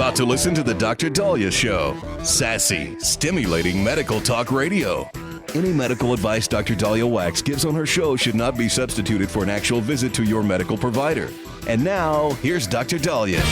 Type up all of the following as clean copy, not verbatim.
about to listen to the Dr. Dahlia Show. Sassy, stimulating medical talk radio. Any medical advice Dr. Dahlia Wax gives on her show should not be substituted for an actual visit to your medical provider. And now, here's Dr. Dahlia.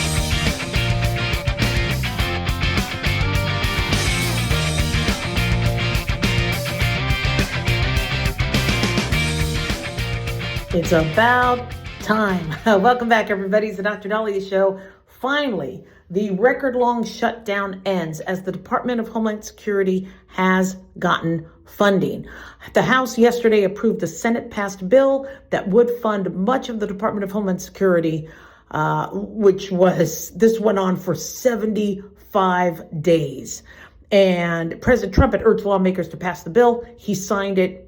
It's about time. Welcome back, everybody. It's the Dr. Dahlia Show. Finally, the record-long shutdown ends as the Department of Homeland Security has gotten funding. The House yesterday approved the Senate-passed bill that would fund much of the Department of Homeland Security, this went on for 75 days. And President Trump had urged lawmakers to pass the bill. He signed it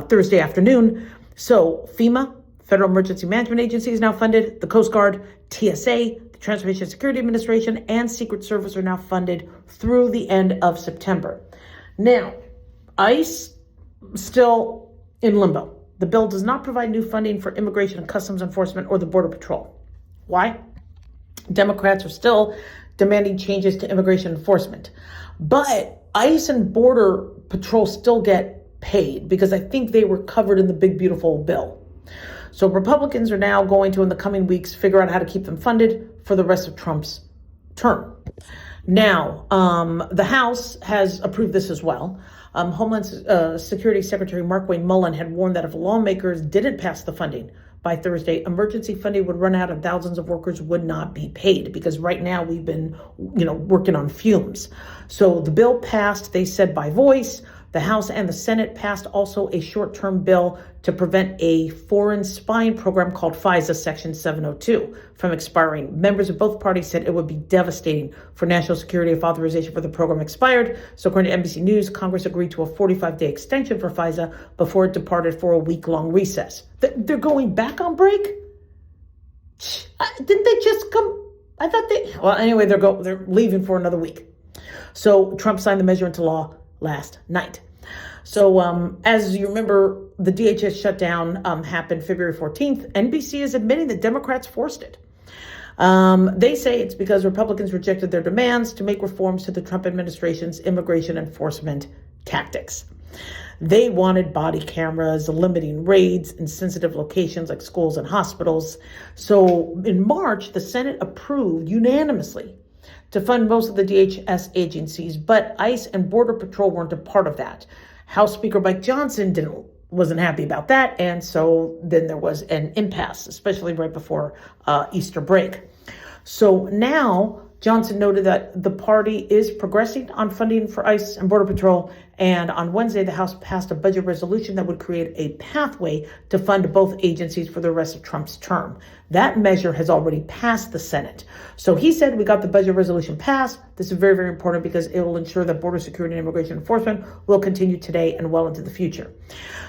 Thursday afternoon. So FEMA, Federal Emergency Management Agency, is now funded. The Coast Guard, TSA, the Transportation Security Administration, and Secret Service are now funded through the end of September. Now, ICE still in limbo. The bill does not provide new funding for Immigration and Customs Enforcement or the Border Patrol. Why? Democrats are still demanding changes to immigration enforcement. But ICE and Border Patrol still get paid because I think they were covered in the big, beautiful bill. So Republicans are now going to, in the coming weeks, figure out how to keep them funded for the rest of Trump's term. Now, the House has approved this as well. Homeland Security Secretary Markwayne Mullin had warned that if lawmakers didn't pass the funding by Thursday, emergency funding would run out and thousands of workers would not be paid because right now we've been, working on fumes. So the bill passed, they said, by voice. The House and the Senate passed also a short-term bill to prevent a foreign spying program called FISA Section 702 from expiring. Members of both parties said it would be devastating for national security if authorization for the program expired. So according to NBC News, Congress agreed to a 45-day extension for FISA before it departed for a week-long recess. They're going back on break? Didn't they just come? I thought well, anyway, they're leaving for another week. So Trump signed the measure into law last night. So as you remember, the DHS shutdown happened February 14th. NBC is admitting that Democrats forced it. They say it's because Republicans rejected their demands to make reforms to the Trump administration's immigration enforcement tactics. They wanted body cameras, limiting raids in sensitive locations like schools and hospitals. So in March, the Senate approved unanimously to fund most of the DHS agencies, but ICE and Border Patrol weren't a part of that. House Speaker Mike Johnson wasn't happy about that, and so then there was an impasse, especially right before Easter break. So now Johnson noted that the party is progressing on funding for ICE and Border Patrol, and on Wednesday, the House passed a budget resolution that would create a pathway to fund both agencies for the rest of Trump's term. That measure has already passed the Senate. So he said, we got the budget resolution passed. This is very, very important because it will ensure that border security and immigration enforcement will continue today and well into the future.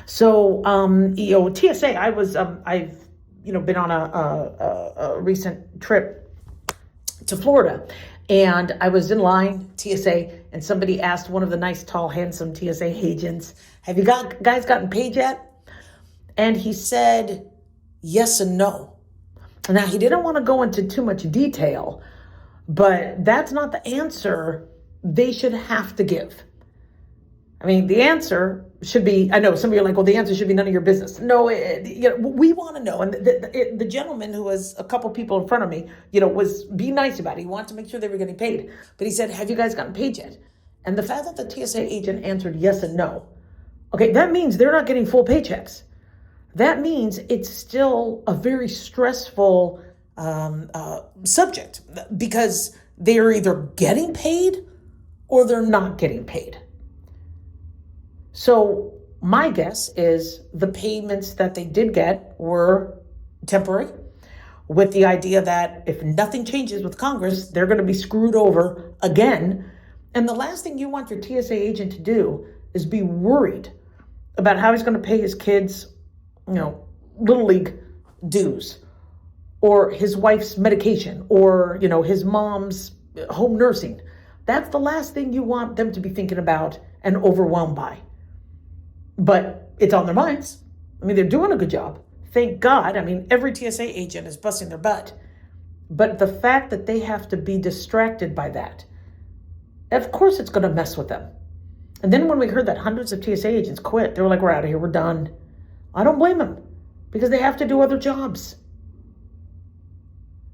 So, TSA, I've been on a recent trip to Florida, and I was in line, TSA, and somebody asked one of the nice, tall, handsome TSA agents, have you guys gotten paid yet? And he said, yes and no. Now, he didn't want to go into too much detail, but that's not the answer they should have to give. I mean, the answer should be, I know some of you are like, well, the answer should be none of your business. No, we want to know. And the gentleman who was a couple people in front of me, was being nice about it. He wanted to make sure they were getting paid. But he said, have you guys gotten paid yet? And the fact that the TSA agent answered yes and no, okay, that means they're not getting full paychecks. That means it's still a very stressful subject because they're either getting paid or they're not getting paid. So my guess is the payments that they did get were temporary, with the idea that if nothing changes with Congress, they're going to be screwed over again. And the last thing you want your TSA agent to do is be worried about how he's going to pay his kids, Little League dues, or his wife's medication, or, his mom's home nursing. That's the last thing you want them to be thinking about and overwhelmed by. But it's on their minds. I mean, they're doing a good job. Thank God. I mean, every TSA agent is busting their butt. But the fact that they have to be distracted by that, of course it's going to mess with them. And then when we heard that hundreds of TSA agents quit, they were like, we're out of here, we're done. I don't blame them, because they have to do other jobs.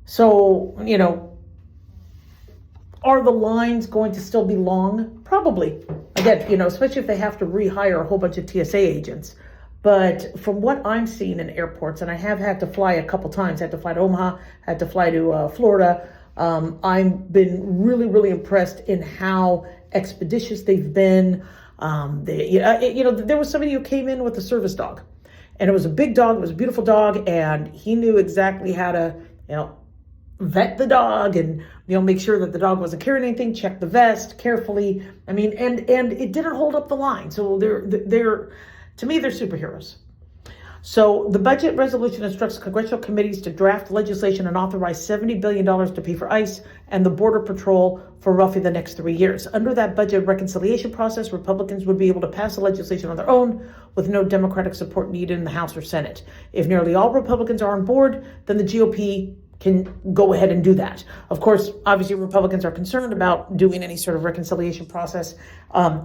So, are the lines going to still be long? Probably. Again, especially if they have to rehire a whole bunch of TSA agents. But from what I'm seeing in airports, and I have had to fly a couple times, had to fly to Omaha, had to fly to Florida, I've been really, really impressed in how expeditious they've been. There was somebody who came in with a service dog, and it was a big dog, it was a beautiful dog, and he knew exactly how to, vet the dog and, make sure that the dog wasn't carrying anything, check the vest carefully. I mean, and it didn't hold up the line. So they're to me, they're superheroes. So the budget resolution instructs congressional committees to draft legislation and authorize $70 billion to pay for ICE and the Border Patrol for roughly the next 3 years. Under that budget reconciliation process, Republicans would be able to pass the legislation on their own with no Democratic support needed in the House or Senate. If nearly all Republicans are on board, then the GOP can go ahead and do that. Of course, obviously, Republicans are concerned about doing any sort of reconciliation process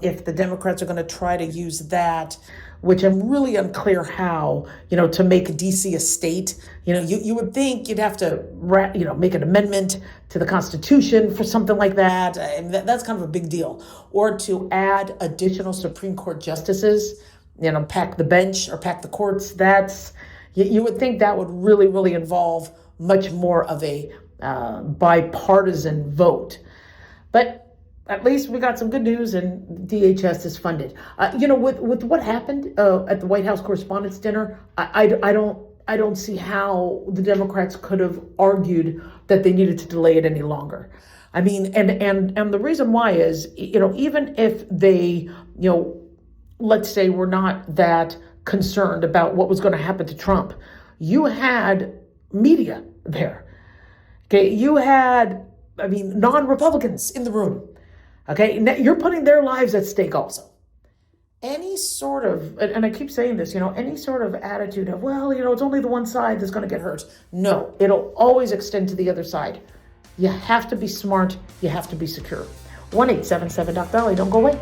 if the Democrats are going to try to use that, which I'm really unclear how, to make DC a state. You would think you'd have to, make an amendment to the Constitution for something like that. That's kind of a big deal. Or to add additional Supreme Court justices, pack the bench or pack the courts. You would think that would really, really involve much more of a bipartisan vote. But at least we got some good news, and DHS is funded. With what happened at the White House Correspondents' Dinner, I don't see how the Democrats could have argued that they needed to delay it any longer. I mean, and the reason why is, even if they, let's say we're not that concerned about what was going to happen to Trump, you had media there. Okay, you had, non-Republicans in the room. Okay, you're putting their lives at stake also. Any sort of, and I keep saying this, any sort of attitude of, it's only the one side that's going to get hurt. No, it'll always extend to the other side. You have to be smart. You have to be secure. 1-877-DOC-DOLLY. Don't go away.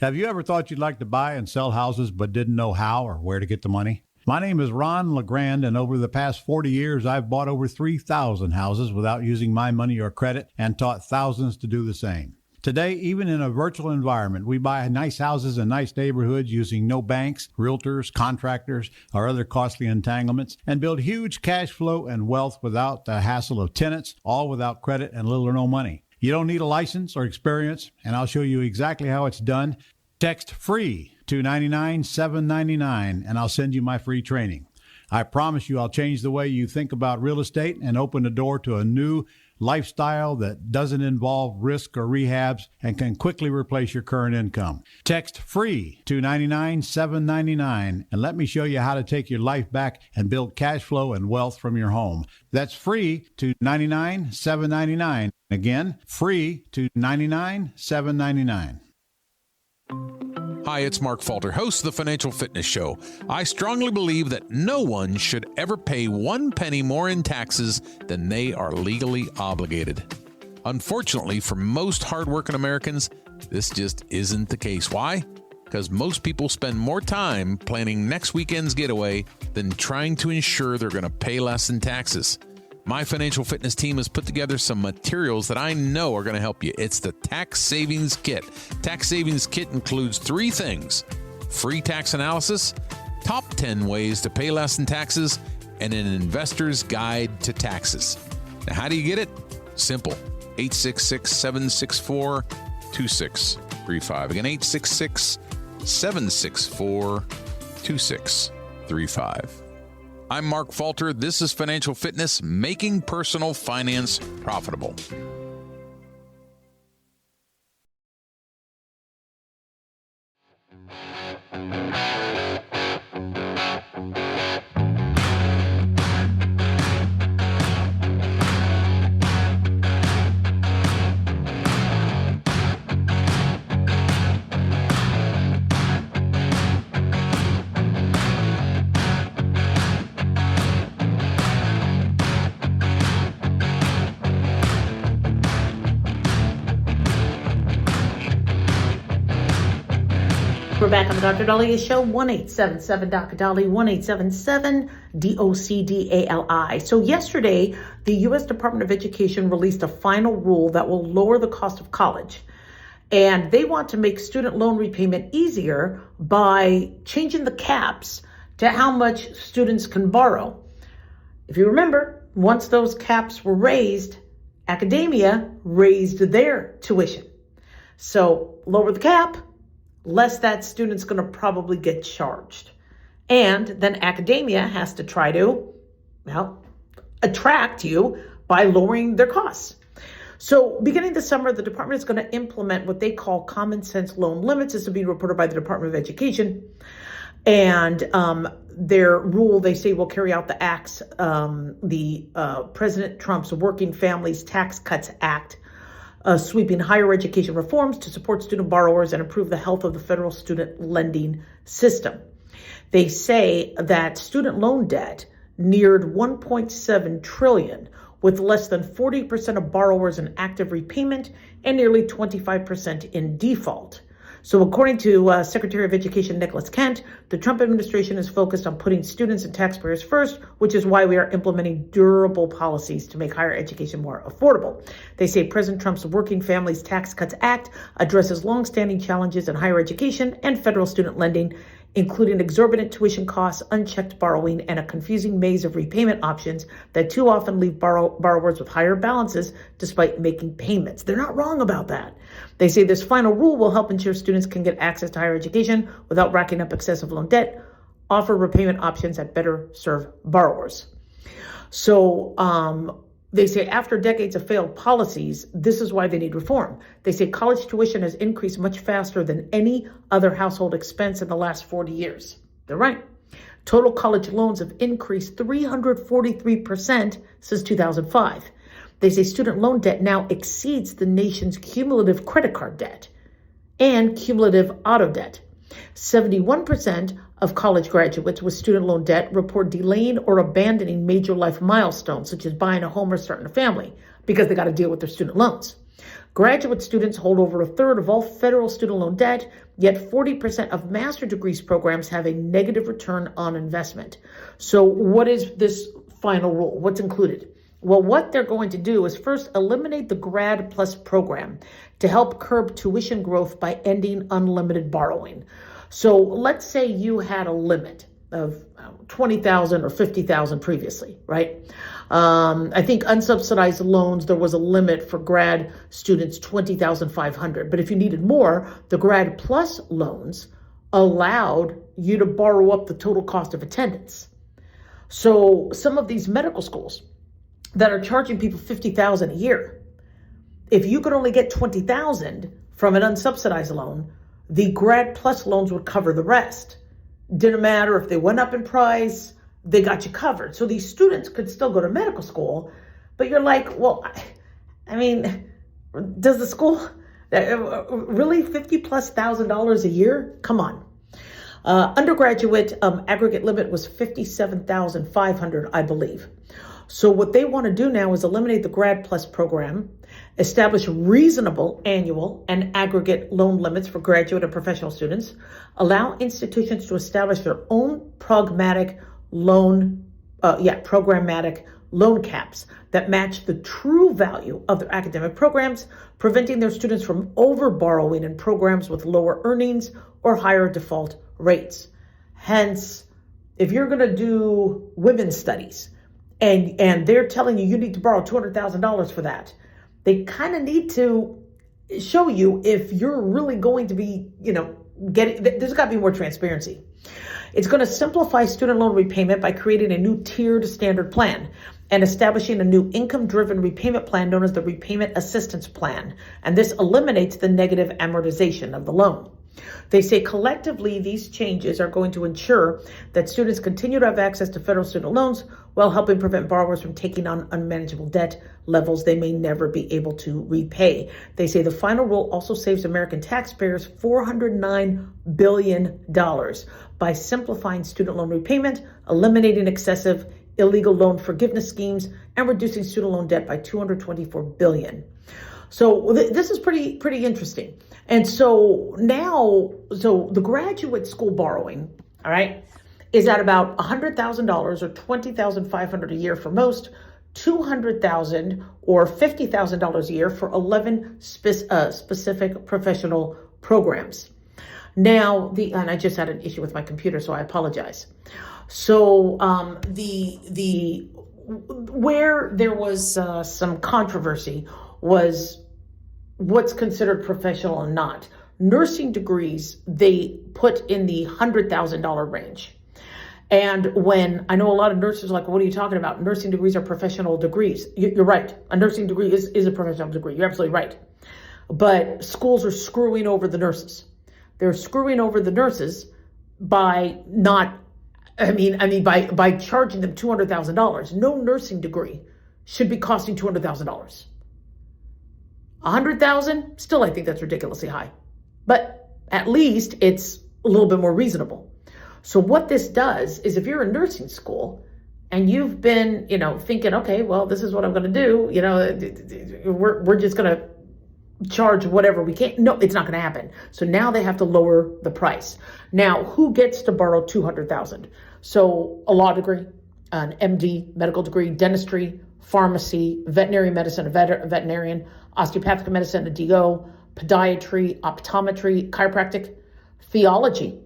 Have you ever thought you'd like to buy and sell houses but didn't know how or where to get the money? My name is Ron LeGrand, and over the past 40 years, I've bought over 3,000 houses without using my money or credit and taught thousands to do the same. Today, even in a virtual environment, we buy nice houses in nice neighborhoods using no banks, realtors, contractors, or other costly entanglements, and build huge cash flow and wealth without the hassle of tenants, all without credit and little or no money. You don't need a license or experience, and I'll show you exactly how it's done. Text FREE to 99-799, and I'll send you my free training. I promise you I'll change the way you think about real estate and open the door to a new lifestyle that doesn't involve risk or rehabs and can quickly replace your current income. Text FREE to 99-799, and let me show you how to take your life back and build cash flow and wealth from your home. That's FREE to 99-799. Again, FREE to 99-799. Hi, it's Mark Falter, host of the Financial Fitness Show. I strongly believe that no one should ever pay 1 penny more in taxes than they are legally obligated. Unfortunately, for most hardworking Americans, this just isn't the case. Why? Because most people spend more time planning next weekend's getaway than trying to ensure they're going to pay less in taxes. My financial fitness team has put together some materials that I know are going to help you. It's the Tax Savings Kit. Tax Savings Kit includes 3 things: free tax analysis, top 10 ways to pay less in taxes, and an investor's guide to taxes. Now, how do you get it? Simple. 866-764-2635. Again, 866-764-2635. I'm Mark Falter. This is Financial Fitness, making personal finance profitable. We're back on the Dr. Dahlia Show, 1-877 Dr. 1-877-DOCDALI. So yesterday, the U.S. Department of Education released a final rule that will lower the cost of college. And they want to make student loan repayment easier by changing the caps to how much students can borrow. If you remember, once those caps were raised, academia raised their tuition. So lower the cap, less that student's going to probably get charged. And then academia has to try to, attract you by lowering their costs. So beginning this summer, the department is going to implement what they call common sense loan limits. This is being reported by the Department of Education. And their rule, they say, will carry out the acts, President Trump's Working Families Tax Cuts Act, sweeping higher education reforms to support student borrowers and improve the health of the federal student lending system. They say that student loan debt neared $1.7 trillion, with less than 40% of borrowers in active repayment and nearly 25% in default. So according to Secretary of Education Nicholas Kent, the Trump administration is focused on putting students and taxpayers first, which is why we are implementing durable policies to make higher education more affordable. They say President Trump's Working Families Tax Cuts Act addresses longstanding challenges in higher education and federal student lending, including exorbitant tuition costs, unchecked borrowing, and a confusing maze of repayment options that too often leave borrowers with higher balances despite making payments. They're not wrong about that. They say this final rule will help ensure students can get access to higher education without racking up excessive loan debt, offer repayment options that better serve borrowers. So, they say after decades of failed policies, this is why they need reform. They say college tuition has increased much faster than any other household expense in the last 40 years. They're right. Total college loans have increased 343% since 2005. They say student loan debt now exceeds the nation's cumulative credit card debt and cumulative auto debt. 71% of college graduates with student loan debt report delaying or abandoning major life milestones, such as buying a home or starting a family, because they got to deal with their student loans. Graduate students hold over a third of all federal student loan debt, yet 40% of master's degrees programs have a negative return on investment. So what is this final rule? What's included? Well, what they're going to do is first eliminate the Grad Plus program to help curb tuition growth by ending unlimited borrowing. So let's say you had a limit of $20,000 or $50,000 previously, right? I think unsubsidized loans, there was a limit for grad students, $20,500. But if you needed more, the Grad Plus loans allowed you to borrow up the total cost of attendance. So some of these medical schools that are charging people $50,000 a year, if you could only get $20,000 from an unsubsidized loan, the Grad Plus loans would cover the rest. Didn't matter if they went up in price, they got you covered. So these students could still go to medical school, but you're like, well, I mean, does the school really $50,000+ a year? Come on. Undergraduate aggregate limit was $57,500, I believe. So what they want to do now is eliminate the Grad Plus program, establish reasonable annual and aggregate loan limits for graduate and professional students, allow institutions to establish their own programmatic loan caps that match the true value of their academic programs, preventing their students from over-borrowing in programs with lower earnings or higher default rates. Hence, if you're going to do women's studies and they're telling you need to borrow $200,000 for that, they kind of need to show you if you're really going to be, there's got to be more transparency. It's going to simplify student loan repayment by creating a new tiered standard plan and establishing a new income-driven repayment plan known as the Repayment Assistance Plan. And this eliminates the negative amortization of the loan. They say collectively these changes are going to ensure that students continue to have access to federal student loans while helping prevent borrowers from taking on unmanageable debt levels they may never be able to repay. They say the final rule also saves American taxpayers $409 billion by simplifying student loan repayment, eliminating excessive illegal loan forgiveness schemes, and reducing student loan debt by $224 billion. So this is pretty interesting. And so now, so the graduate school borrowing, all right, is at about $100,000 or $20,500 a year for most, $200,000 or $50,000 a year for 11 specific professional programs. Now, and I just had an issue with my computer, so I apologize. So where there was some controversy was what's considered professional and not. Nursing degrees, they put in the $100,000 range. And when I know a lot of nurses are like, what are you talking about? Nursing degrees are professional degrees. You're right. A nursing degree is a professional degree. You're absolutely right. But schools are screwing over the nurses. They're screwing over the nurses by by charging them $200,000. No nursing degree should be costing $200,000. $100,000, still I think that's ridiculously high. But at least it's a little bit more reasonable. So what this does is if you're in nursing school and you've been, thinking, okay, well, this is what I'm going to do, we're just going to charge whatever we can. No, it's not going to happen. So now they have to lower the price. Now, who gets to borrow $200,000? So a law degree, an MD, medical degree, dentistry, pharmacy, veterinary medicine, a veterinarian, osteopathic medicine, a DO, podiatry, optometry, chiropractic, theology,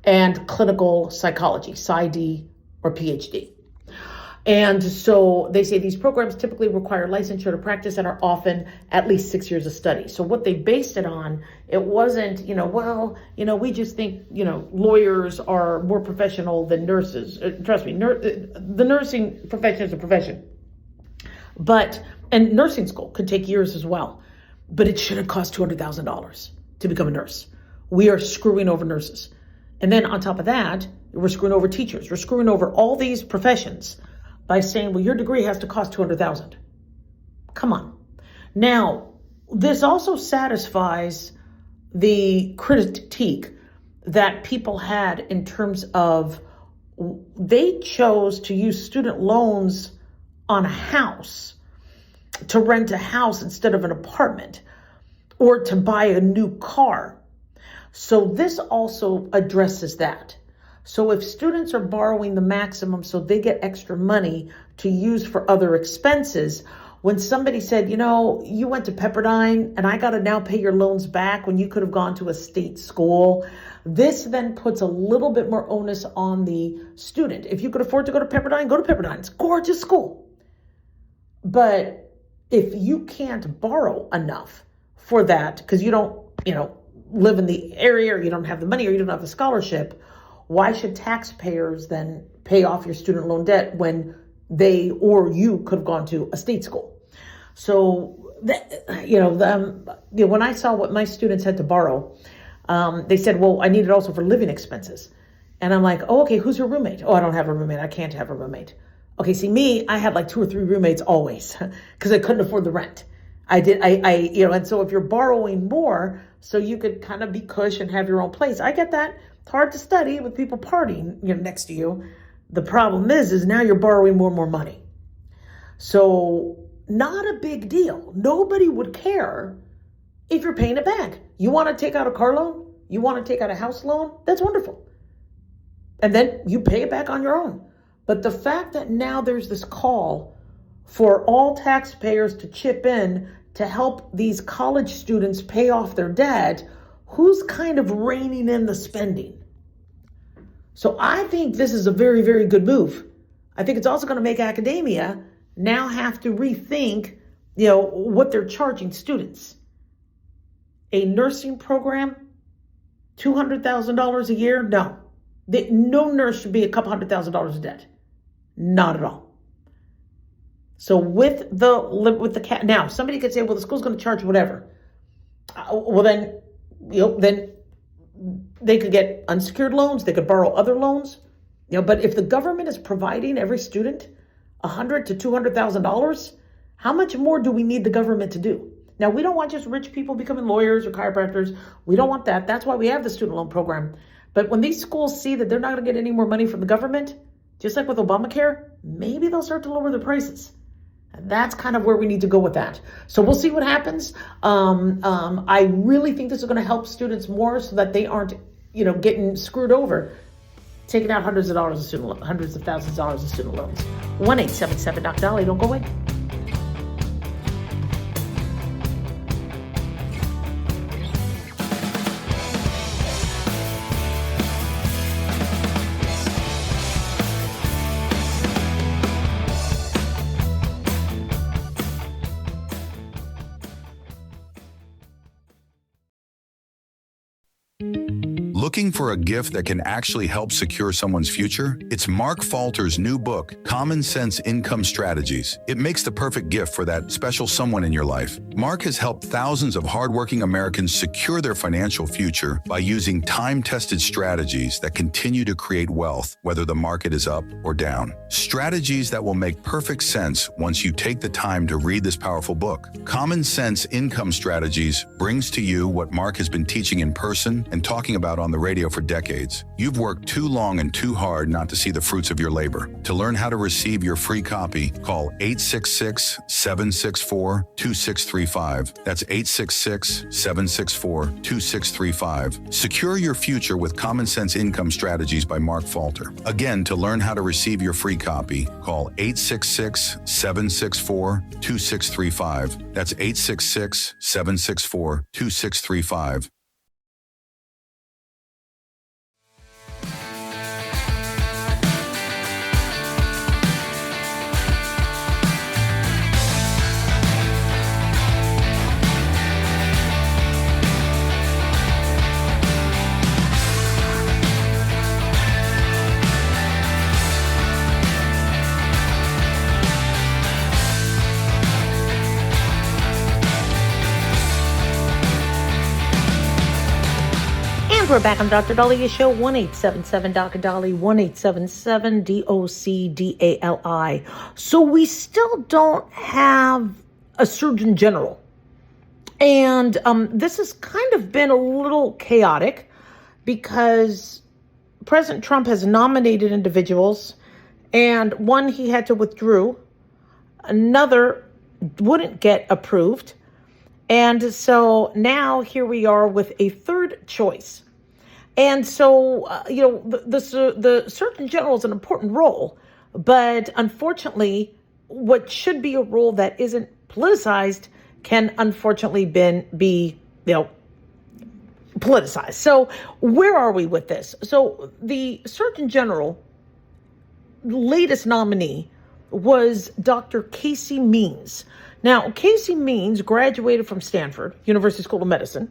and clinical psychology, PsyD or PhD. And so they say these programs typically require licensure to practice and are often at least 6 years of study. So what they based it on, it wasn't, we just think, lawyers are more professional than nurses. Trust me, the nursing profession is a profession. And nursing school could take years as well. But it shouldn't cost $200,000 to become a nurse. We are screwing over nurses. And then on top of that, we're screwing over teachers. We're screwing over all these professions by saying, well, your degree has to cost $200,000. Come on. Now, this also satisfies the critique that people had in terms of they chose to use student loans on a house to rent a house instead of an apartment or to buy a new car. So this also addresses that. So if students are borrowing the maximum so they get extra money to use for other expenses, when somebody said, you went to Pepperdine and I got to now pay your loans back when you could have gone to a state school, this then puts a little bit more onus on the student. If you could afford to go to Pepperdine, go to Pepperdine. It's a gorgeous school. But if you can't borrow enough for that, because you don't, live in the area or you don't have the money or you don't have the scholarship, why should taxpayers then pay off your student loan debt when they or you could have gone to a state school? So, when I saw what my students had to borrow, they said, well, I need it also for living expenses. And I'm like, oh, okay, who's your roommate? Oh, I don't have a roommate. I can't have a roommate. Okay, see me, I had like 2 or 3 roommates always because I couldn't afford the rent. And so if you're borrowing more, so you could kind of be cush and have your own place. I get that. It's hard to study with people partying, next to you. The problem is now you're borrowing more and more money. So not a big deal. Nobody would care if you're paying it back. You want to take out a car loan? You want to take out a house loan? That's wonderful. And then you pay it back on your own. But the fact that now there's this call for all taxpayers to chip in to help these college students pay off their debt, who's kind of reining in the spending? So I think this is a very, very good move. I think it's also going to make academia now have to rethink, what they're charging students. A nursing program, $200,000 a year? No. No nurse should be a couple $100,000 in debt. Not at all. So with the cap, now somebody could say, well, the school's going to charge whatever. Well, then they could get unsecured loans. They could borrow other loans. But if the government is providing every student $100,000 to $200,000, how much more do we need the government to do? Now, we don't want just rich people becoming lawyers or chiropractors. We don't want that. That's why we have the student loan program. But when these schools see that they're not going to get any more money from the government, just like with Obamacare, maybe they'll start to lower the prices. That's kind of where we need to go with that. So we'll see what happens. I really think this is going to help students more so that they aren't, getting screwed over, taking out hundreds of thousands of dollars in student loans. 1-877-Doc-Dolly. Don't go away. Looking for a gift that can actually help secure someone's future? It's Mark Falter's new book, Common Sense Income Strategies. It makes the perfect gift for that special someone in your life. Mark has helped thousands of hardworking Americans secure their financial future by using time-tested strategies that continue to create wealth, whether the market is up or down. Strategies that will make perfect sense once you take the time to read this powerful book. Common Sense Income Strategies brings to you what Mark has been teaching in person and talking about on the radio for decades. You've worked too long and too hard not to see the fruits of your labor. To learn how to receive your free copy, call 866-764-2635. That's 866-764-2635. Secure your future with Common Sense Income Strategies by Mark Falter. Again, to learn how to receive your free copy, call 866-764-2635. That's 866-764-2635. We're back on Dr. Dahlia Show, 1-877-Doc-Dolly, 1-877-DOC-DALI. So we still don't have a Surgeon General. And this has kind of been a little chaotic because President Trump has nominated individuals, and one he had to withdraw, another wouldn't get approved. And so now here we are with a third choice. And so, the Surgeon General is an important role, but unfortunately, what should be a role that isn't politicized can unfortunately be politicized. So where are we with this? So the Surgeon General latest nominee was Dr. Casey Means. Now, Casey Means graduated from Stanford University School of Medicine.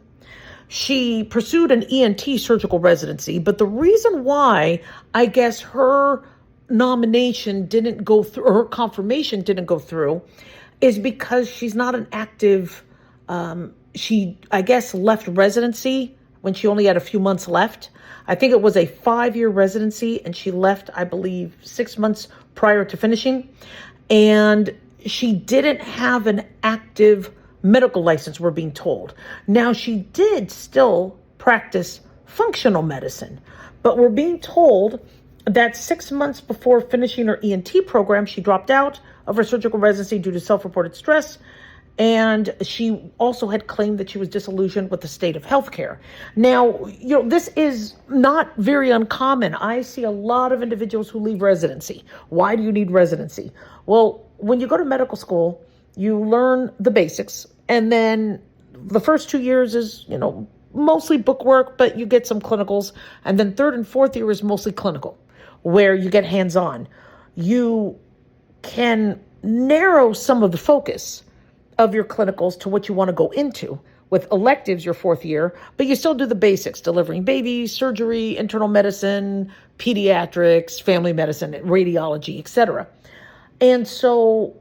She pursued an ENT surgical residency, but the reason why I guess her nomination didn't go through, or her confirmation didn't go through, is because she's not an active, she, I guess, left residency when she only had a few months left. I think it was a 5-year residency, and she left, I believe, 6 months prior to finishing. And she didn't have an active medical license, we're being told. Now, she did still practice functional medicine, but we're being told that 6 months before finishing her ENT program, she dropped out of her surgical residency due to self-reported stress. And she also had claimed that she was disillusioned with the state of healthcare. Now, this is not very uncommon. I see a lot of individuals who leave residency. Why do you need residency? Well, when you go to medical school, you learn the basics. And then the first 2 years is, mostly book work, but you get some clinicals. And then third and fourth year is mostly clinical, where you get hands-on. You can narrow some of the focus of your clinicals to what you want to go into with electives your fourth year, but you still do the basics, delivering babies, surgery, internal medicine, pediatrics, family medicine, radiology, etc. And so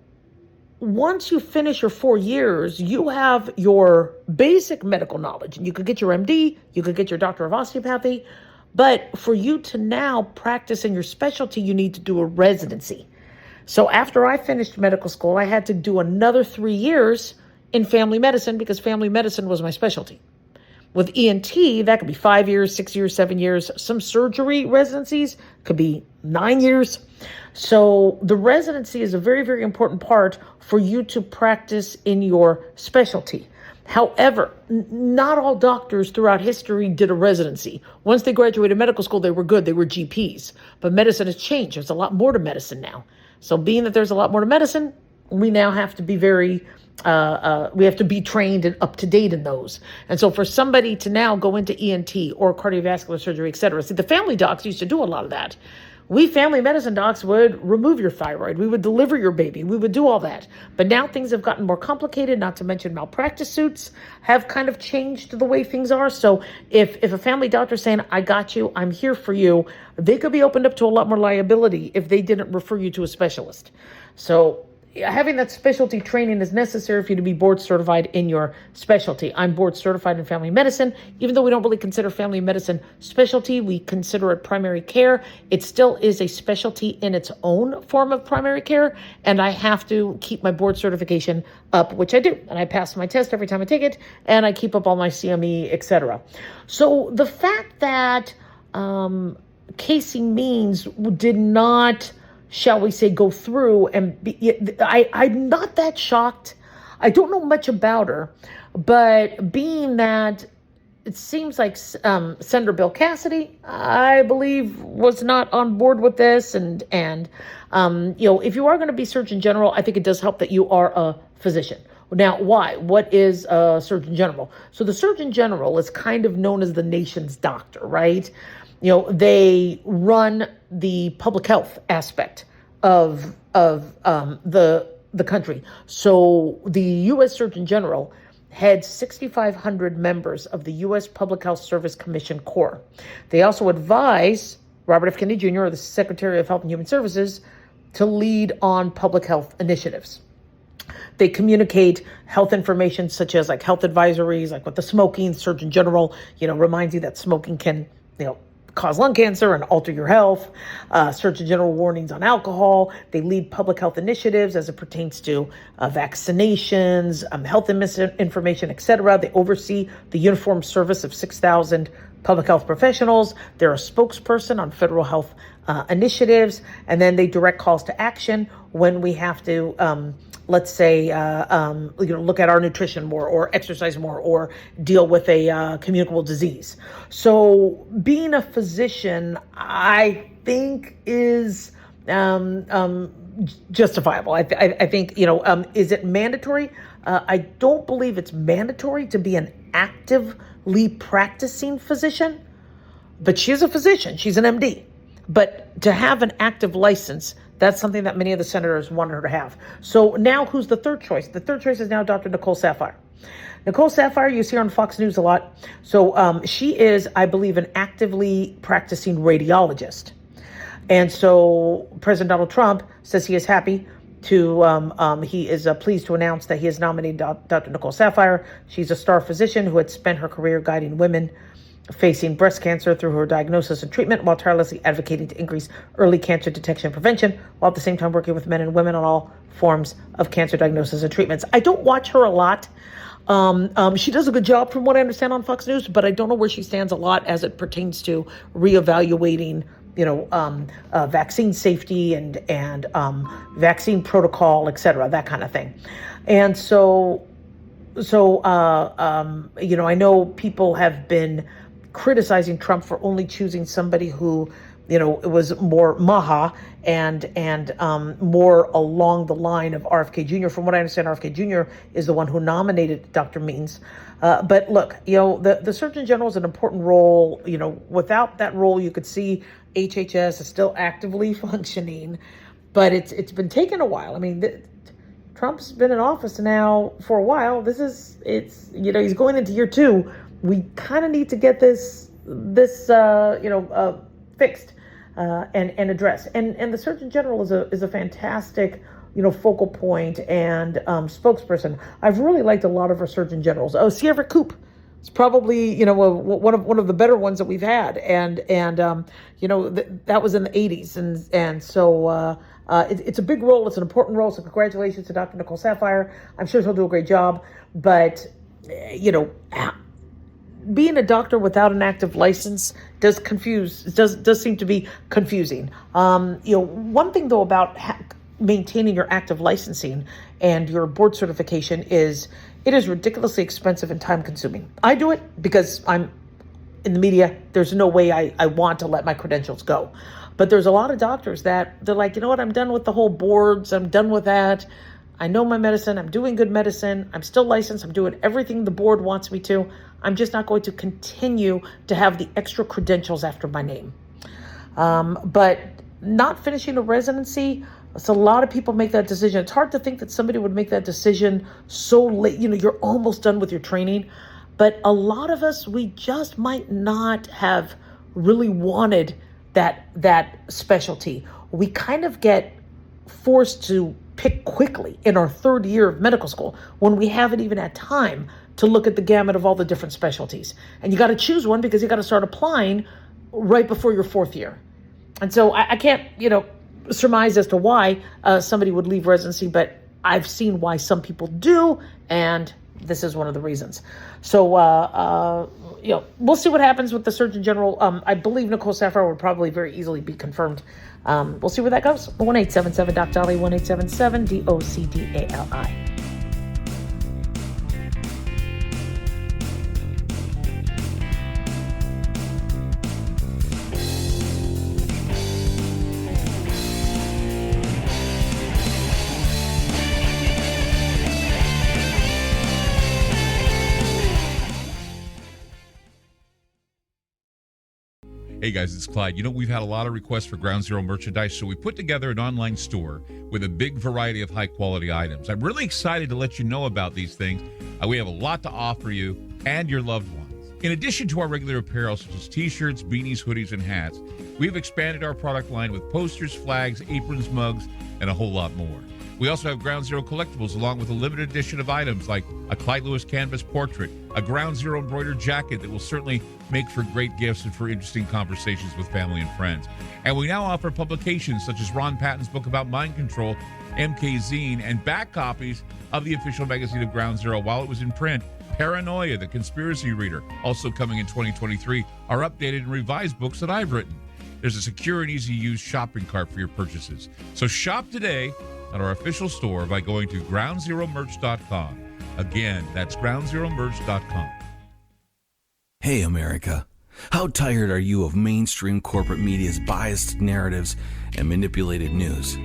once you finish your 4 years, you have your basic medical knowledge. You could get your MD, you could get your doctor of osteopathy, but for you to now practice in your specialty, you need to do a residency. So after I finished medical school, I had to do another 3 years in family medicine because family medicine was my specialty. With ENT, that could be 5 years, 6 years, 7 years. Some surgery residencies could be 9 years. So the residency is a very, very important part for you to practice in your specialty. However, not all doctors throughout history did a residency. Once they graduated medical school, they were good. They were GPs. But medicine has changed. There's a lot more to medicine now. So being that there's a lot more to medicine, we now have to be we have to be trained and up to date in those. And so for somebody to now go into ENT or cardiovascular surgery, et cetera, see, the family docs used to do a lot of that. We family medicine docs would remove your thyroid. We would deliver your baby. We would do all that. But now things have gotten more complicated, not to mention malpractice suits have kind of changed the way things are. So if a family doctor is saying, I got you, I'm here for you, they could be opened up to a lot more liability if they didn't refer you to a specialist. So having that specialty training is necessary for you to be board certified in your specialty. I'm board certified in family medicine. Even though we don't really consider family medicine specialty, we consider it primary care. It still is a specialty in its own form of primary care, and I have to keep my board certification up, which I do. And I pass my test every time I take it, and I keep up all my CME, etc. So the fact that Casey Means did not, shall we say, go through and I'm not that shocked. I don't know much about her, but being that it seems like Senator Bill Cassidy, I believe, was not on board with this. And if you are going to be Surgeon General, I think it does help that you are a physician. Now, why? What is a Surgeon General? So the Surgeon General is kind of known as the nation's doctor, right? They run the public health aspect of the country. So the U.S. Surgeon General heads 6,500 members of the U.S. Public Health Service Commission Corps. They also advise Robert F. Kennedy Jr., the Secretary of Health and Human Services, to lead on public health initiatives. They communicate health information such as like health advisories, like with the smoking. Surgeon General, reminds you that smoking can, cause lung cancer and alter your health. Surgeon General warnings on alcohol. They lead public health initiatives as it pertains to vaccinations, health information, etc. They oversee the uniformed service of 6,000 public health professionals. They're a spokesperson on federal health initiatives, and then they direct calls to action when we have to, let's say, look at our nutrition more, or exercise more, or deal with a communicable disease. So being a physician, I think, is justifiable. I think, is it mandatory? I don't believe it's mandatory to be an actively practicing physician, but she is a physician. She's an MD. But to have an active license, that's something that many of the senators wanted her to have. So now who's the third choice? The third choice is now Dr. Nicole Saphier. Nicole Saphier, you see her on Fox News a lot. So she is, I believe, an actively practicing radiologist. And so President Donald Trump says he is happy to, he is pleased to announce that he has nominated Dr. Nicole Saphier. She's a star physician who had spent her career guiding women facing breast cancer through her diagnosis and treatment, while tirelessly advocating to increase early cancer detection and prevention, while at the same time working with men and women on all forms of cancer diagnosis and treatments. I don't watch her a lot. She does a good job from what I understand on Fox News, but I don't know where she stands a lot as it pertains to reevaluating, vaccine safety and vaccine protocol, et cetera, that kind of thing. And so I know people have been criticizing Trump for only choosing somebody who, it was more Maha and more along the line of RFK Jr. From what I understand, RFK Jr. is the one who nominated Dr. Means. But look, the Surgeon General is an important role. Without that role, you could see HHS is still actively functioning, but it's been taking a while. I mean, Trump's been in office now for a while. He's going into year 2. We kind of need to get this fixed and addressed. And the Surgeon General is a fantastic, focal point and spokesperson. I've really liked a lot of our Surgeon Generals. Oh, Sierra Coop. It's probably, one of the better ones that we've had. And that was in the 80s. And so it's a big role. It's an important role. So congratulations to Dr. Nicole Saphier. I'm sure she'll do a great job. But, being a doctor without an active license does seem to be confusing. One thing though about maintaining your active licensing and your board certification is it is ridiculously expensive and time consuming. I do it because I'm in the media. There's no way I want to let my credentials go. But there's a lot of doctors that they're like, you know what, I'm done with the whole boards. I'm done with that. I know my medicine. I'm doing good medicine. I'm still licensed. I'm doing everything the board wants me to. I'm just not going to continue to have the extra credentials after my name. But not finishing a residency, so a lot of people make that decision. It's hard to think that somebody would make that decision so late. You're almost done with your training. But a lot of us, we just might not have really wanted that specialty. We kind of get forced to pick quickly in our third year of medical school when we haven't even had time to look at the gamut of all the different specialties. And you got to choose one because you got to start applying right before your fourth year. And so I can't, surmise as to why somebody would leave residency, but I've seen why some people do, and this is one of the reasons. So, we'll see what happens with the Surgeon General. I believe Nicole Sapphire would probably very easily be confirmed. We'll see where that goes. 1-877-DOC-DOLLY, 1-877-DOCDALI. Hey guys, it's Clyde. We've had a lot of requests for Ground Zero merchandise, so we put together an online store with a big variety of high-quality items. I'm really excited to let you know about these things. We have a lot to offer you and your loved ones. In addition to our regular apparel, such as t-shirts, beanies, hoodies, and hats, we've expanded our product line with posters, flags, aprons, mugs, and a whole lot more. We also have Ground Zero collectibles along with a limited edition of items like a Clyde Lewis canvas portrait, a Ground Zero embroidered jacket that will certainly make for great gifts and for interesting conversations with family and friends. And we now offer publications such as Ron Patton's book about mind control, MK Zine, and back copies of the official magazine of Ground Zero while it was in print. Paranoia, the Conspiracy Reader, also coming in 2023, are updated and revised books that I've written. There's a secure and easy-to-use shopping cart for your purchases. So shop today at our official store by going to groundzeromerch.com. Again, that's groundzeromerch.com. Hey, America. How tired are you of mainstream corporate media's biased narratives and manipulated news?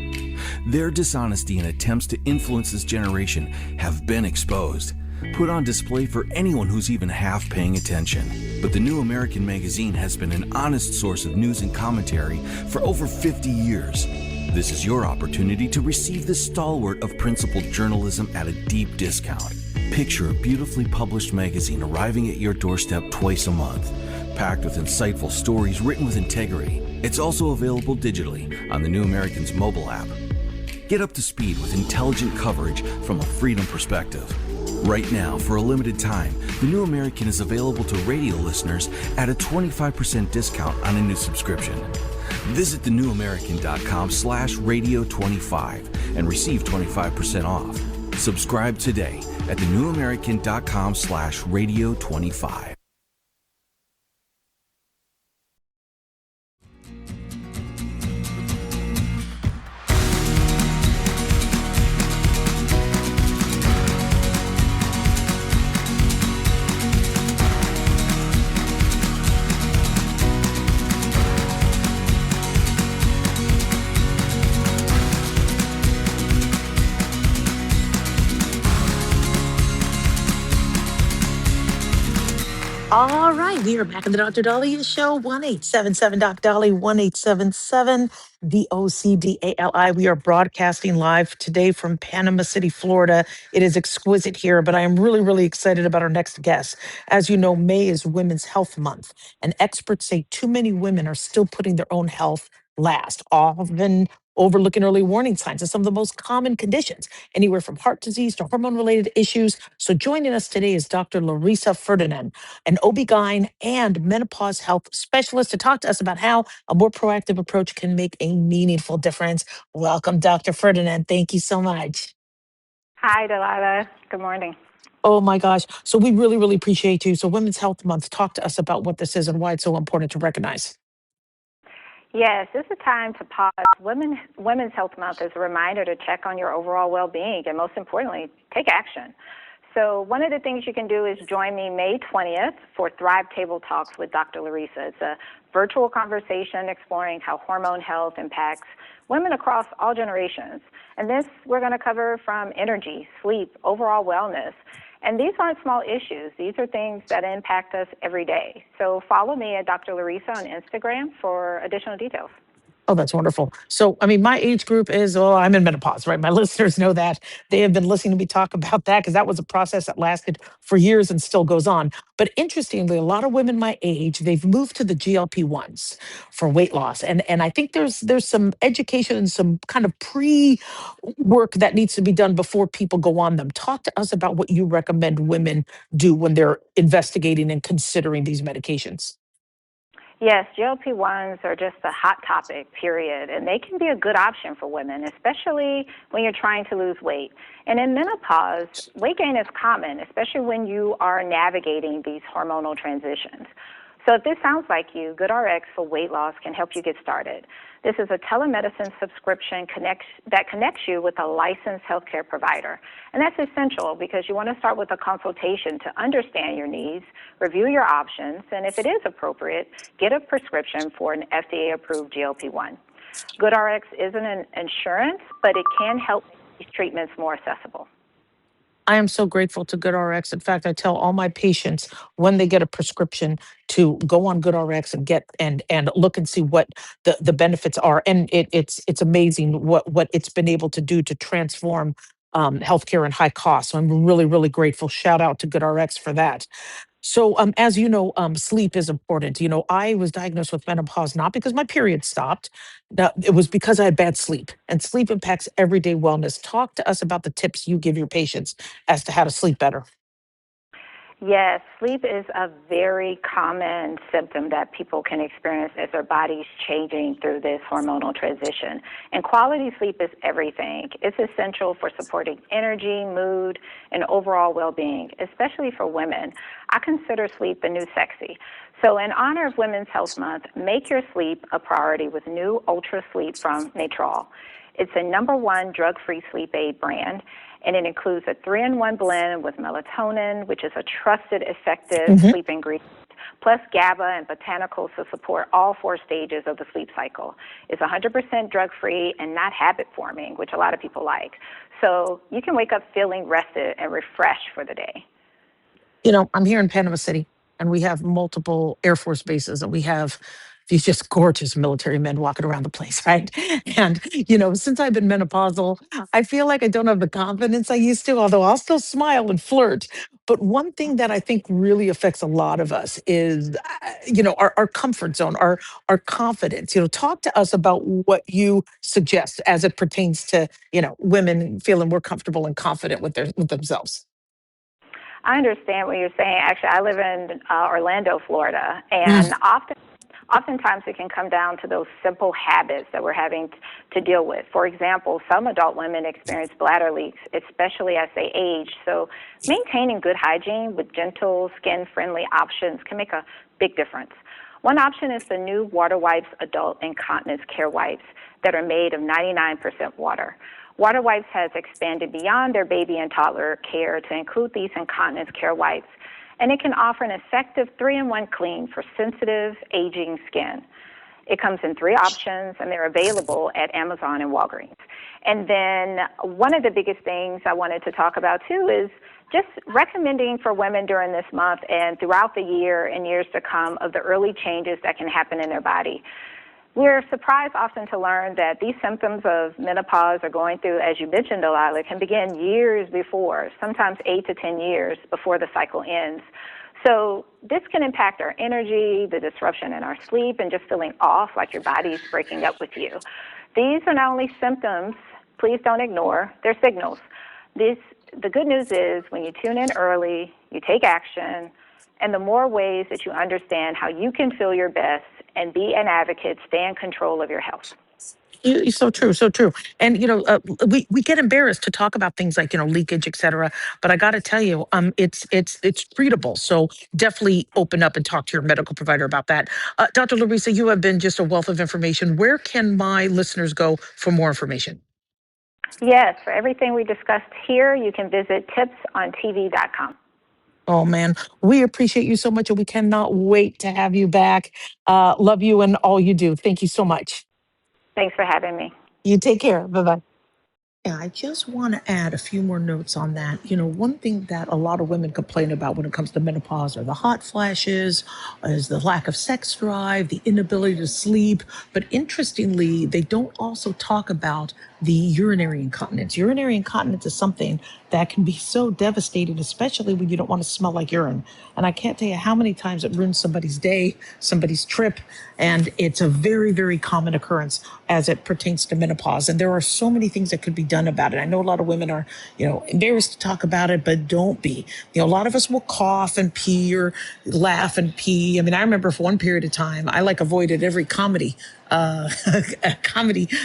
Their dishonesty and attempts to influence this generation have been exposed, put on display for anyone who's even half paying attention. But the New American Magazine has been an honest source of news and commentary for over 50 years. This is your opportunity to receive the stalwart of principled journalism at a deep discount. Picture a beautifully published magazine arriving at your doorstep twice a month, packed with insightful stories written with integrity. It's also available digitally on the New American's mobile app. Get up to speed with intelligent coverage from a freedom perspective. Right now, for a limited time, the New American is available to radio listeners at a 25% discount on a new subscription. Visit thenewamerican.com/radio25 and receive 25% off. Subscribe today at thenewamerican.com/radio25. All right, we are back in the Dr. Dahlia Show, 1-877-DOC-DOLLY, 1-877-DOCDALI. We are broadcasting live today from Panama City, Florida. It is exquisite here, but I am really, really excited about our next guest. As you know, May is Women's Health Month, and experts say too many women are still putting their own health last, often overlooking early warning signs of some of the most common conditions, anywhere from heart disease to hormone-related issues. So joining us today is Dr. Larissa Ferdinand, an OB-GYN and menopause health specialist, to talk to us about how a more proactive approach can make a meaningful difference. Welcome, Dr. Ferdinand. Thank you so much. Hi, Delilah. Good morning. Oh my gosh. So we really, really appreciate you. So Women's Health Month, talk to us about what this is and why it's so important to recognize. Yes, this is a time to pause. Women's Health Month is a reminder to check on your overall well-being and, most importantly, take action. So one of the things you can do is join me May 20th for Thrive Table Talks with Dr. Larissa. It's a virtual conversation exploring how hormone health impacts women across all generations. And this we're going to cover from energy, sleep, overall wellness. And these aren't small issues. These are things that impact us every day. So follow me at Dr. Larissa on Instagram for additional details. Oh, that's wonderful. So, I mean, my age group is, well, I'm in menopause, right? My listeners know that. They have been listening to me talk about that because that was a process that lasted for years and still goes on. But interestingly, a lot of women my age, they've moved to the GLP-1s for weight loss. And I think there's some education and some kind of pre-work that needs to be done before people go on them. Talk to us about what you recommend women do when they're investigating and considering these medications. Yes, GLP-1s are just a hot topic, period, and they can be a good option for women, especially when you're trying to lose weight. And in menopause, weight gain is common, especially when you are navigating these hormonal transitions. So if this sounds like you, GoodRx for weight loss can help you get started. This is a telemedicine subscription that connects you with a licensed healthcare provider. And that's essential because you want to start with a consultation to understand your needs, review your options, and if it is appropriate, get a prescription for an FDA-approved GLP-1. GoodRx isn't an insurance, but it can help make these treatments more accessible. I am so grateful to GoodRx. In fact, I tell all my patients when they get a prescription to go on GoodRx and get and look and see what the benefits are. And it's amazing what it's been able to do to transform healthcare and high costs. So I'm really, really grateful. Shout out to GoodRx for that. So, as you know, sleep is important. You know, I was diagnosed with menopause not because my period stopped. It was because I had bad sleep, and sleep impacts everyday wellness. Talk to us about the tips you give your patients as to how to sleep better. Yes, sleep is a very common symptom that people can experience as their body's changing through this hormonal transition. And quality sleep is everything. It's essential for supporting energy, mood, and overall well-being, especially for women. I consider sleep the new sexy. So in honor of Women's Health Month, make your sleep a priority with new Ultra Sleep from Natrol. It's a #1 drug-free sleep aid brand, and it includes a 3-in-1 blend with melatonin, which is a trusted, effective sleep ingredient, plus GABA and botanicals to support all 4 stages of the sleep cycle. It's 100% drug-free and not habit-forming, which a lot of people like. So you can wake up feeling rested and refreshed for the day. You know, I'm here in Panama City, and we have multiple Air Force bases, and we have these just gorgeous military men walking around the place, right? And, you know, since I've been menopausal, I feel like I don't have the confidence I used to, although I'll still smile and flirt. But one thing that I think really affects a lot of us is, you know, our comfort zone, our confidence. You know, talk to us about what you suggest as it pertains to, you know, women feeling more comfortable and confident with themselves. I understand what you're saying. Actually, I live in Orlando, Florida, and oftentimes it can come down to those simple habits that we're having to deal with. For example, some adult women experience bladder leaks, especially as they age. So maintaining good hygiene with gentle, skin-friendly options can make a big difference. One option is the new Water Wipes Adult Incontinence Care Wipes that are made of 99% water. Water Wipes has expanded beyond their baby and toddler care to include these incontinence care wipes, and it can offer an effective 3-in-1 clean for sensitive, aging skin. It comes in 3 options, and they're available at Amazon and Walgreens. And then one of the biggest things I wanted to talk about, too, is just recommending for women during this month and throughout the year and years to come of the early changes that can happen in their body. We're surprised often to learn that these symptoms of menopause are going through, as you mentioned, Delilah, can begin years before, sometimes 8 to 10 years before the cycle ends. So this can impact our energy, the disruption in our sleep, and just feeling off like your body's breaking up with you. These are not only symptoms, please don't ignore, they're signals. The good news is when you tune in early, you take action, and the more ways that you understand how you can feel your best and be an advocate, stay in control of your health. You're so true, so true. And we get embarrassed to talk about things like leakage, et cetera. But I got to tell you, it's treatable. So definitely open up and talk to your medical provider about that. Dr. Larissa, you have been just a wealth of information. Where can my listeners go for more information? Yes, for everything we discussed here, you can visit tipsontv.com. Oh man, we appreciate you so much, and we cannot wait to have you back. Love you and all you do. Thank you so much. Thanks for having me. You take care. Bye bye. Yeah, I just want to add a few more notes on that. One thing that a lot of women complain about when it comes to menopause are the hot flashes, is the lack of sex drive, the inability to sleep. But interestingly, they don't also talk about the urinary incontinence. Urinary incontinence is something that can be so devastating, especially when you don't want to smell like urine. And I can't tell you how many times it ruins somebody's day, somebody's trip. And it's a very, very common occurrence as it pertains to menopause. And there are so many things that could be done about it. I know a lot of women are, embarrassed to talk about it, but don't be. A lot of us will cough and pee or laugh and pee. I mean, I remember for one period of time, I avoided every comedy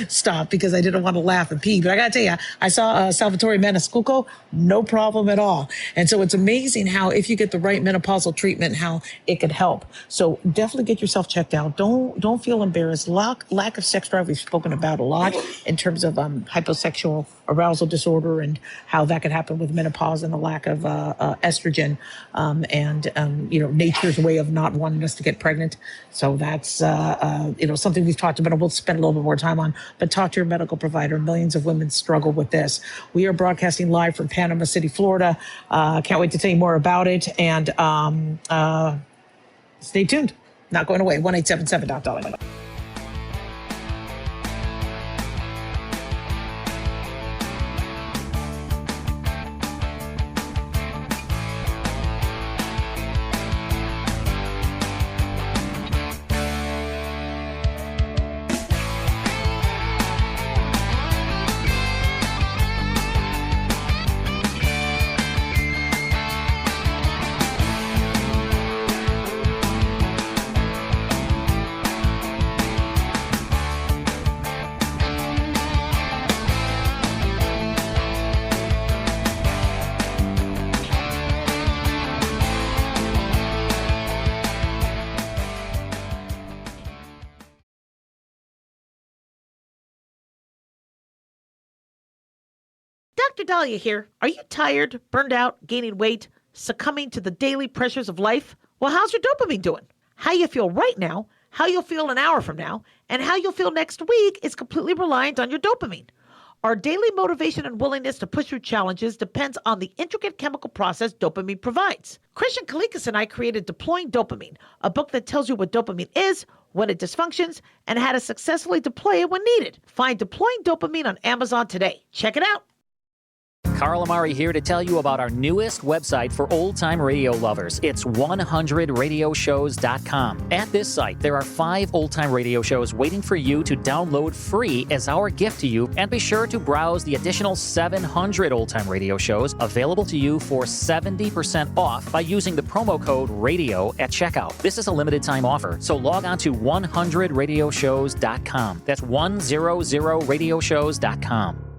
stop because I didn't want to laugh and pee. But I got to tell you, I saw Salvatore Maniscalco, no problem at all. And so it's amazing how if you get the right menopausal treatment, how it could help. So definitely get yourself checked out. Don't feel embarrassed. Lack of sex drive, we've spoken about a lot in terms of hyposexual arousal disorder and how that could happen with menopause and the lack of estrogen and nature's way of not wanting us to get pregnant. So that's something we've talked about and we'll spend a little bit more time on. But talk to your medical provider. Millions of women struggle with this. We are broadcasting live from Panama City, Florida. Can't wait to tell you more about it. And stay tuned. Not going away. 1-877-DOC. Dr. Dahlia here. Are you tired, burned out, gaining weight, succumbing to the daily pressures of life? Well, how's your dopamine doing? How you feel right now, how you'll feel an hour from now, and how you'll feel next week is completely reliant on your dopamine. Our daily motivation and willingness to push through challenges depends on the intricate chemical process dopamine provides. Christian Kalikas and I created Deploying Dopamine, a book that tells you what dopamine is, when it dysfunctions, and how to successfully deploy it when needed. Find Deploying Dopamine on Amazon today. Check it out. Carl Amari here to tell you about our newest website for old-time radio lovers. It's 100radioshows.com. At this site, there are 5 old-time radio shows waiting for you to download free as our gift to you, and be sure to browse the additional 700 old-time radio shows available to you for 70% off by using the promo code RADIO at checkout. This is a limited-time offer, so log on to 100radioshows.com. That's 100radioshows.com.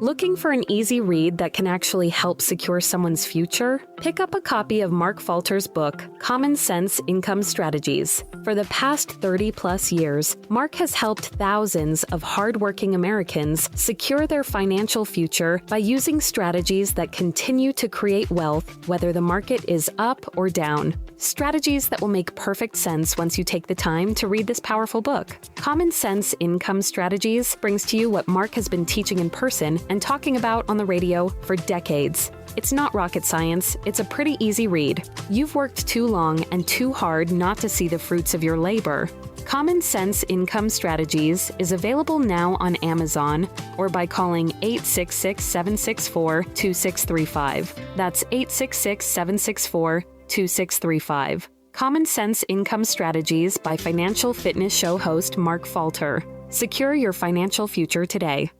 Looking for an easy read that can actually help secure someone's future? Pick up a copy of Mark Falter's book, Common Sense Income Strategies. For the past 30-plus years, Mark has helped thousands of hardworking Americans secure their financial future by using strategies that continue to create wealth, whether the market is up or down. Strategies that will make perfect sense once you take the time to read this powerful book. Common Sense Income Strategies brings to you what Mark has been teaching in person and talking about on the radio for decades. It's not rocket science, it's a pretty easy read. You've worked too long and too hard not to see the fruits of your labor. Common Sense Income Strategies is available now on Amazon or by calling 866-764-2635. That's 866-764-2635. Common Sense Income Strategies by Financial Fitness Show host Mark Falter. Secure your financial future today.